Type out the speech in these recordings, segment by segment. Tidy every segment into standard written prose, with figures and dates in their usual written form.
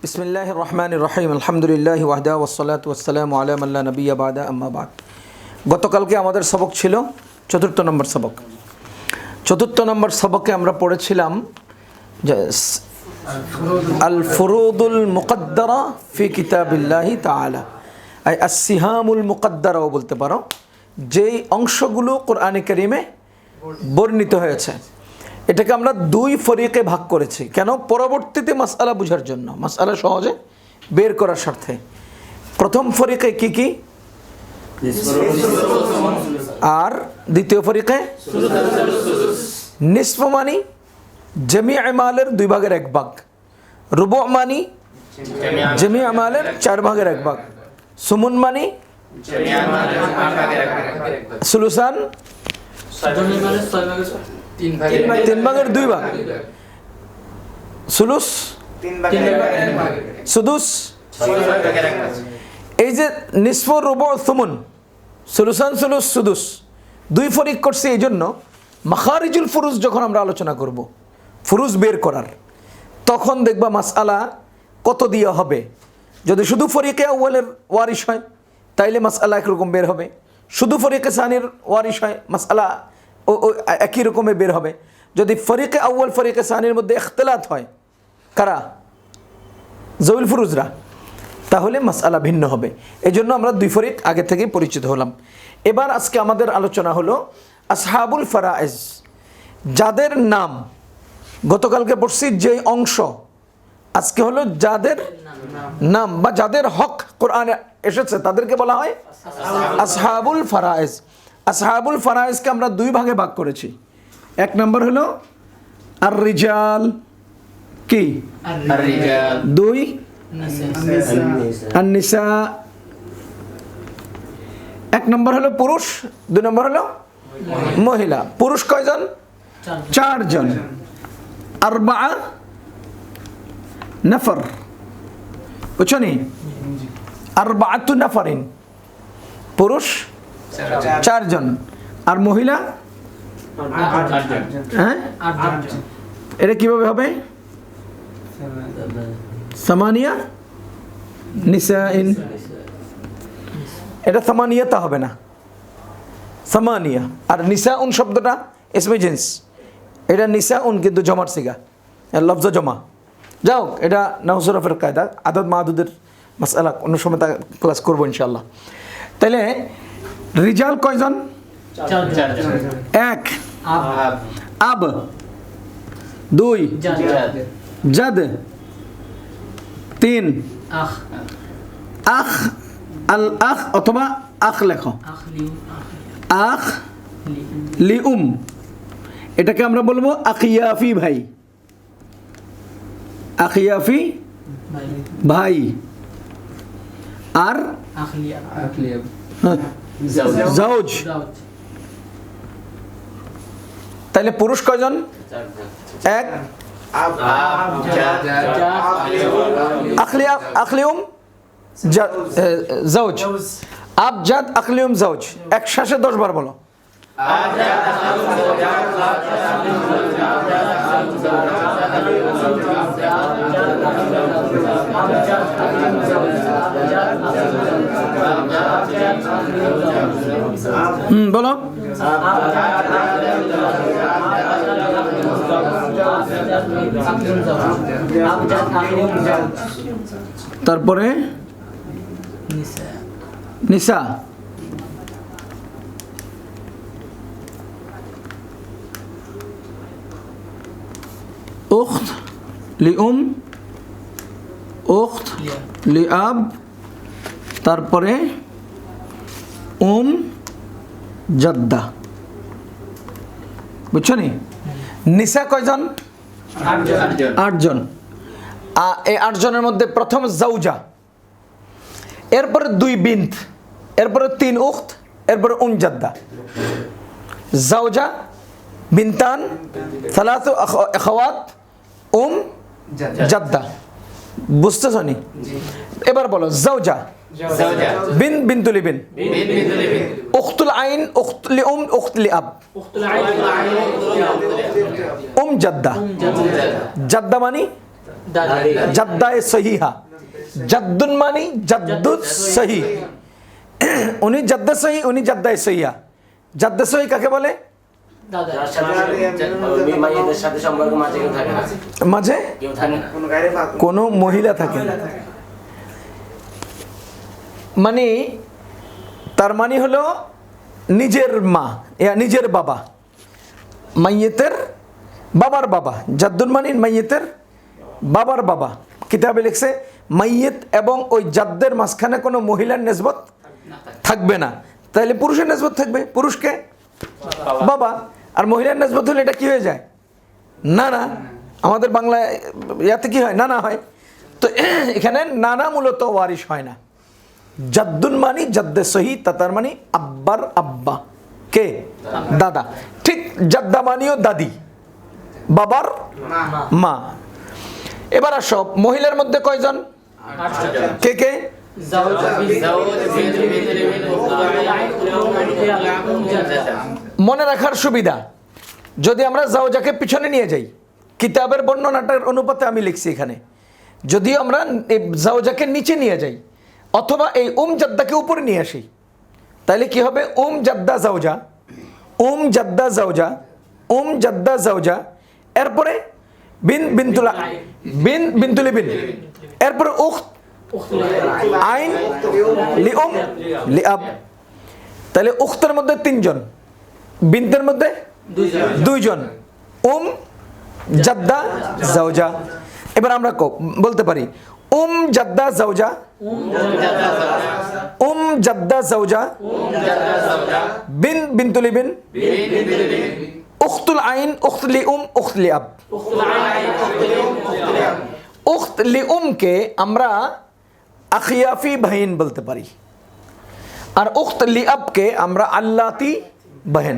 বিসমিল্লাহির রহমানির রহিম আলহামদুলিল্লাহি ওয়াহদা ওয়াসসালাতু ওয়াসসালামু আলা মান লা নাবিয়্যা বা'দা আম্মা বা'দ। গতকালকে আমাদের সবক ছিল চতুর্থ নম্বর সবক। চতুর্থ নম্বর সবকে আমরা পড়েছিলাম যে আল ফুরুদুল মুকদ্দারা ফি কিতাবিল্লাহি তাআলা, আই আস-সিহামুল মুকদ্দারাও বলতে পারো, যেই অংশগুলো কোরআনে কারিমে বর্ণিত হয়েছে। এটাকে আমরা দুই ফরিকে ভাগ করেছি। কেন? পরবর্তীতে মাসআলা বোঝার জন্য, মাসআলা সহজে বের করার স্বার্থে। প্রথম ফরিকে কি কি, আর দ্বিতীয় ফরিকে নিসফ মানি জামিআ মালের 2 ভাগের 1 ভাগ, রুবু মানি জামিআ মালের 4 ভাগের 1 ভাগ, সুমুন মানি জামিআ মালের 8 ভাগের 1 ভাগ, সুলুসান 3 ভাগের 2 ভাগ, সুলুস 3 সুদুস 6 ভাগের 1 ভাগ। এই যে নিসফ, রুবু, সুমুন, সুলুসান, সুলুস, সুদুস 2 ফরিক করছি। এই জন্য মাখারিজুল ফুরুজ যখন আমরা আলোচনা করব, ফুরুজ বের করার, তখন দেখবা মাসআলা কত দিয়ে হবে। যদি শুধু ফরিকে আউয়ালের ওয়ারিশ হয় তাইলে মাসআলা একরকম বের হবে, শুধু ফরিকে সানির ওয়ারিশ হয় মাসআলা একই রকমে বের হবে। যদি ফরিকে আউয়াল ফরিকে সানির মধ্যে ইখতিলাত হয়, কারা? জউল ফুরুজরা, তাহলে মাসআলা ভিন্ন হবে। এই জন্য আমরা 2 ফরিক আগে থেকেই পরিচিত হলাম। এবার আজকে আমাদের আলোচনা হলো আসহাবুল ফারায়েজ, যাদের নাম গতকালকে পড়ছি যেই অংশ, আজকে হলো যাদের নাম বা যাদের হক কোরআনে এসেছে তাদেরকে বলা হয় আসহাবুল ফারায়েজ। আসহাবুল ফারায়েজকে আমরা 2 ভাগে ভাগ করেছি। 1 নম্বর হলো আর রিজাল, কি? 2 আর নিসা। 1 নম্বর হলো পুরুষ, 2 নম্বর হলো মহিলা। পুরুষ কয়জন? 4 জন। আরবাআ নফর, বুঝছো নি? আরবাআতু নফরিন, পুরুষ 4 জন আর মহিলা 8 জন। হ্যাঁ, 8 জন। এটা কিভাবে হবে? সামানিয়া নিসাইন, এটা সামানিয়াতা হবে না, সামানিয়া। আর নিসাউন শব্দটা ইসমে জিন্স, এটা নিসাউন কিন্তু জমার সিগা, লফজ জমা। যাও, এটা নাহু সরফের কায়দা, আদদ মাদুদের মাসআলা অন্য সময় ক্লাস করবো ইনশাআল্লাহ। তাইলে রিজাল কয়জন? 1 আব, 2 জাদ, 3 আখ। আল আখ অথবা আখ লেখো, আখ লিউম, এটাকে আমরা বলবো আখিয়াফি ভাই, আখিয়াফি ভাই। আর জাওজ। তাইলে পুরুষ কয়জন? 1 আখলিউম জাওজ, আবজাদ আখলিউম জাওজ। এক শ্বাসে 10 বার বলো। বলো। তারপরে নিসা, উখত লিউম, উখত লিআব, তারপরে জাদ্দা। বুঝছো নি? নিসা কয়জন? 8 জন। এই 8 জনের মধ্যে প্রথম জাউজা, এরপরে 2 বিন্ত, এরপরে 3 উখত, এরপরে জাদ্দা। জাউজা, বিনতান, 3 আখাওয়াত, জাদ্দা। বুঝতেছো নি? এবার বলো জাউজা, বিন বিনতুল ইবিন, উখতুল আইন, উখতুল উখতুল আব, জাদ্দা। জাদ্দা মানে জাদ্দায়ে সহিহা। জাদ্দুন মানে জাদ্দুস সহি, উনি জাদ্দা সহি, উনি জাদ্দায়ে সহিহা। জাদ্দা সহি কাকে বলে? মাঝে কোনো মহিলা থাকে না, মানে তার মানে হলো নিজের মা, নিজের বাবা, মাইয়েতের বাবার বাবা। জাদ্দুন মানে মাইয়েতের বাবার বাবা। কিতাবে লিখছে মাইয়েত এবং ওই জাদ্দের মাঝখানে কোনো মহিলার নেসবত থাকবে না। তাহলে পুরুষের নেসবত থাকবে, পুরুষকে বাবা, আর মহিলার নেসবত হলে এটা কি হয়ে যায়? নানা। আমাদের বাংলায় ইয়াতে কি হয়? নানা হয়। তো এখানে নানা মূলত ওয়ারিশ হয় না। জাদ্দুন মানি জাদ্দে সহি, তার মানে আব্বার আব্বা, কে? দাদা। ঠিক জাদ্দা মানিও দাদি, বাবার মা। এবার সব মহিলার মধ্যে কয়জন? কে কে? মনে রাখার সুবিধা, যদি আমরা জাওজাকে পিছনে নিয়ে যাই, কিতাবের বর্ণনাটার অনুপাতে আমি লিখছি এখানে, যদি আমরা এই জাওজাকে নিচে নিয়ে যাই অথবা এই জাদ্দাকে উপরে নিয়ে আসি, তাহলে কি হবে? জাদ্দা জাওজা, জাদ্দা জাওজা, জাদ্দা জাওজা, এরপরে বিন বিনতুলা, বিন বিনতুলি বিন, এরপরে উখত, আইন, লিউম, লিআব। তাহলে উখতের মধ্যে 3 জন, বিনতের মধ্যে 2 জন, জাদ্দা জাওজা। এবার আমরা বলতে পারি জাদ্দা জাওজা, জাদ্দা জাওজা, বিন বিনতুলি বিন, উখতুল আইন, উখত লিউম, উখত লিআব। উখত লিউমকে আমরা আখিয়াফি বাহিন বলতে পারি, আর উখত লিআবকে আমরা আল্লাতি বাহিন।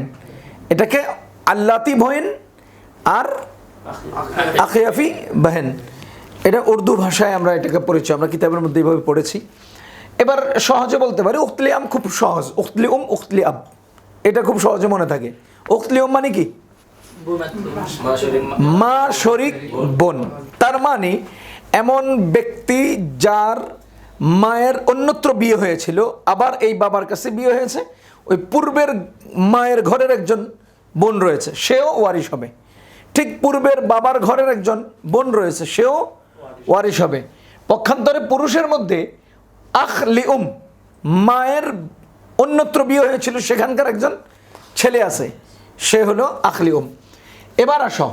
এটাকে আল্লাতি বাহিন আর আখিয়াফি বাহিন, এটা উর্দু ভাষায় আমরা এটাকে পড়েছি, আমরা কিতাবের মধ্যে এইভাবে পড়েছি। এবার সহজে বলতে পারি উখত লিআম খুব সহজ, উখত লিউম, উখত লিআব, এটা খুব সহজে মনে থাকে। উখত লিউম মানে কি? মা শরিক বোন। তার মানে এমন ব্যক্তি যার মায়ের অন্যত্র বিয়ে হয়েছিল, আবার এই বাবার কাছে বিয়ে হয়েছে, ওই পূর্বের মায়ের ঘরের একজন বোন রয়েছে, সেও ওয়ারিশ হবে। ঠিক পূর্বের বাবার ঘরের একজন বোন রয়েছে, সেও ওয়ারিশ হবে। পক্ষান্তরে পুরুষের মধ্যে আখ লিউম, মায়ের অন্যত্র বিয়ে হয়েছিল, সেখানকার একজন ছেলে আছে, সে হলো আখ লিউম। এবার আসো,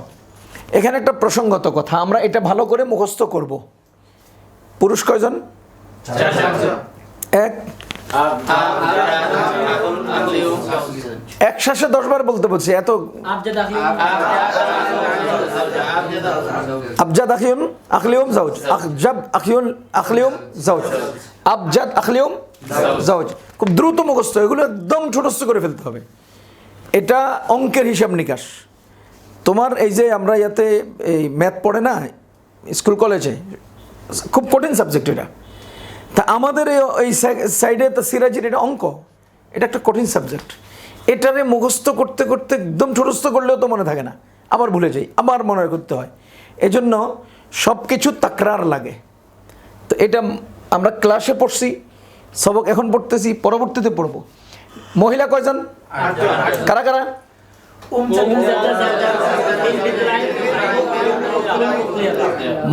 এখানে একটা প্রসঙ্গত কথা, আমরা এটা ভালো করে মুখস্থ করব। পুরুষ কয়জন? 1, একসাথে 10 বার বলতে বলছি, এত আবজাদ আখিউন আখলিউম জাওজ, আখজাব আখিউন আখলিউম জাওজ, আবজাদ আখলিউম জাওজ। খুব দ্রুত মুখস্থ, এগুলো একদম ছোটস্থ করে ফেলতে হবে। এটা অঙ্কের হিসাব নিকাশ। তোমার এই যে আমরা ইয়াতে এই ম্যাথ পড়ে না স্কুল কলেজে, খুব কঠিন সাবজেক্ট এটা। তা আমাদের এই সাইডে তো সিরাজের এটা অঙ্ক, এটা একটা কঠিন সাবজেক্ট। এটারে মুখস্থ করতে করতে একদম ছোটস্থ করলেও তো মনে থাকে না, আবার ভুলে যাই, আবার মনে করতে হয়। এজন্য সব কিছু তাকরার লাগে। তো এটা আমরা ক্লাসে পড়ছি, সবক এখন পড়তেছি, পরবর্তীতে পড়বো। মহিলা কয়জন? কারা কারা?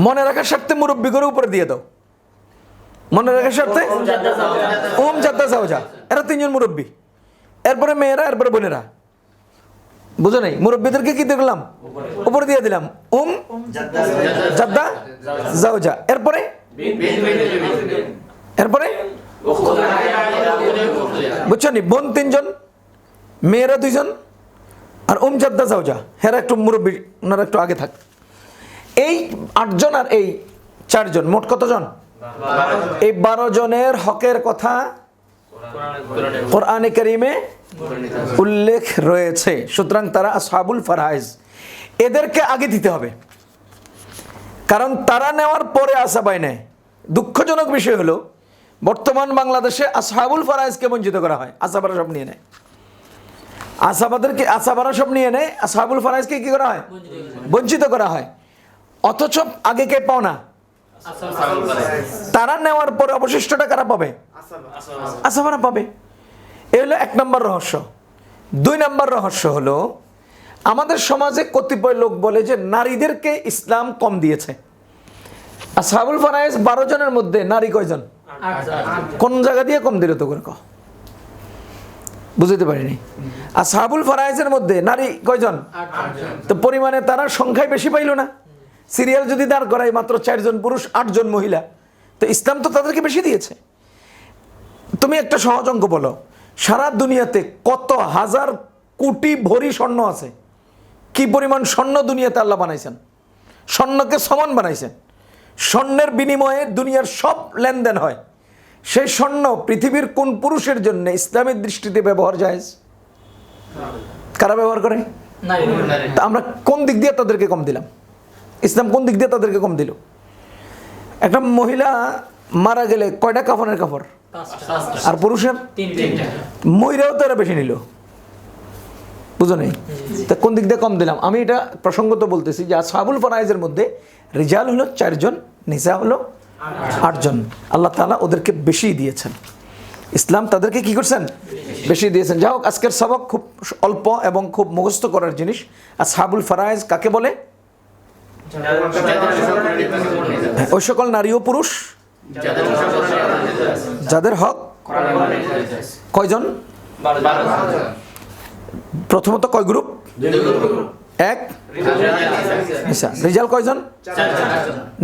মনে রাখার স্বার্থে মুরব্বী করে উপরে দিয়ে দাও, মনে রাখার স্বার্থে জাদ্দা জাওজা, এরা 3 জন মুরব্বী, এরপরে মেয়েরা, এরপরে বোনেরা। বুঝো নাই? মুরব্বীদেরকে কি দেখলাম? উপরে দিয়ে দিলাম জাদ্দা জাওজা, এরপরে এরপরে বুঝছো নি? বোন 3 জন, মেয়েরা 2 জন, আর জাদ্দা জাওজা, হেরা একটু মুরব্বী, ওনারা একটু আগে থাক। এই 8 জন আর এই 4 জন, মোট কতজন? এই 12 জনের হকের কথা কোরআনে কারীমে উল্লেখ রয়েছে। সুতরাং তারা আসহাবুল ফারাইজ, এদেরকে আগে দিতে হবে, কারণ তারা নেওয়ার পরে আসাবাই নেয়। দুঃখজনক বিষয় হলো বর্তমান বাংলাদেশে আসহাবুল ফারাইজকে বঞ্চিত করা হয়, আসাবারা সব নিয়ে নেয়। আসাবারা সব নিয়ে নেয়, আসহাবুল ফারাইজকে কি করা হয়? বঞ্চিত করা হয়। অথচ আগে কে পাও না, তারা নেওয়ার পরে অবশিষ্টটা কারা পাবে, আসাবারা পাবে। এ হলো 1 নম্বর রহস্য। 2 নম্বর রহস্য হলো আমাদের সমাজে কতিপয় লোক বলে যে নারীদেরকে ইসলাম কম দিয়েছে। আসহাবুল ফারায়েজ 12 জনের মধ্যে নারী কয়জন, কোন জায়গা দিয়ে কম দিল তো করে কও, বুঝতে পারিনি। আসহাবুল ফারায়েজের মধ্যে নারী কয়জন, তো পরিমাণে তারা সংখ্যায় বেশি পাইল না। সিরিয়াল যদি দাঁড় করাই মাত্র 4 জন পুরুষ 8 জন মহিলা, তো ইসলাম তো তাদেরকে বেশি দিয়েছে। তুমি একটা সহজ অঙ্ক বলো, সারা দুনিয়াতে কত হাজার কোটি ভরি স্বর্ণ আছে, কি পরিমাণ স্বর্ণ দুনিয়াতে আল্লাহ বানাইছেন, স্বর্ণকে সমান বানাইছেন, স্বর্ণের বিনিময়ে দুনিয়ার সব লেনদেন হয়। সেই স্বর্ণ পৃথিবীর কোন পুরুষের জন্য ইসলামের দৃষ্টিতে ব্যবহার জায়েজ? কারা ব্যবহার করে? তা আমরা কোন দিক দিয়ে তাদেরকে কম দিলাম? ইসলাম কোন দিক দিয়ে তাদেরকে কম দিল? একটা মহিলা মারা গেলে কয়টা কাফনের কাপড়, আর পুরুষের 3টা। মহিলাও তো এরা বেশি নিল, বুঝো নেই? তা কোন দিক দিয়ে কম দিলাম? আমি এটা প্রসঙ্গত বলতেছি যে আসহাবুল ফারায়েজের মধ্যে রিজাল হলো 4 জন, নিসা হলো 8 জন। আল্লাহ তাআলা ওদেরকে বেশি দিয়েছেন, ইসলাম তাদেরকে কি করছেন, বেশি দিয়েছেন। যাই হোক, আজকের সবক খুব অল্প এবং খুব মুখস্থ করার জিনিস। আসহাবুল ফারায়েজ কাকে বলে? ওই সকল নারী ও পুরুষ যাদের হক কয়জন? প্রথমত কয় গ্রুপ? 1 নিসা। রিজাল কয়জন?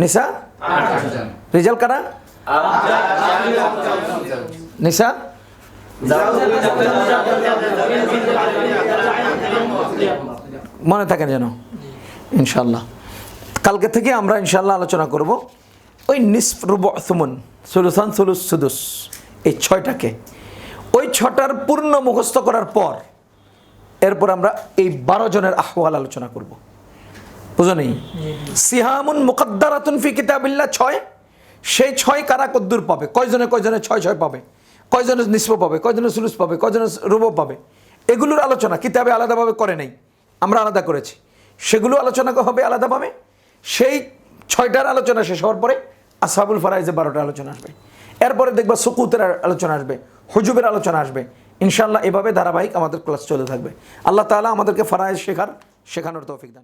নিসা। রিজাল কারা? নিসা। মনে থাকেন যেন ইনশাআল্লাহ। কালকে থেকে আমরা ইনশাআল্লাহ আলোচনা করব ওই নিসফ, রুবু', সুমুন, সুলুসান, সুলুস, সুদুস, এই 6টাকে। ওই 6টার পূর্ণ মুখস্থ করার পর এরপর আমরা এই 12 জনের আহওয়াল আলোচনা করব। বুঝো নেই? সিহামুন মুকদ্দারাতুন ফি কিতাবিল্লাহ 6, সেই 6 কারা কদ্দুর পাবে, কয়জনে 6 পাবে, কয়জনে নিসফ পাবে, কয়জনে সুলুস পাবে, কয়জনে রুবু' পাবে, এগুলোর আলোচনা কিতাবে আলাদাভাবে করে নেই, আমরা আলাদা করেছি। সেগুলো আলোচনা হবে আলাদাভাবে। সেই 6টার আলোচনা শেষ হওয়ার পরে আসহাবুল ফারায়েজের 12টা আলোচনা আসবে। এরপরে দেখবা সুকুতের আলোচনা আসবে, হুজুবের আলোচনা আসবে। ইনশাআল্লাহ এভাবে ধারাবাহিক আমাদের ক্লাস চলে থাকবে। আল্লাহ তাআলা আমাদেরকে ফারায়েজ শেখানোর তৌফিক দান।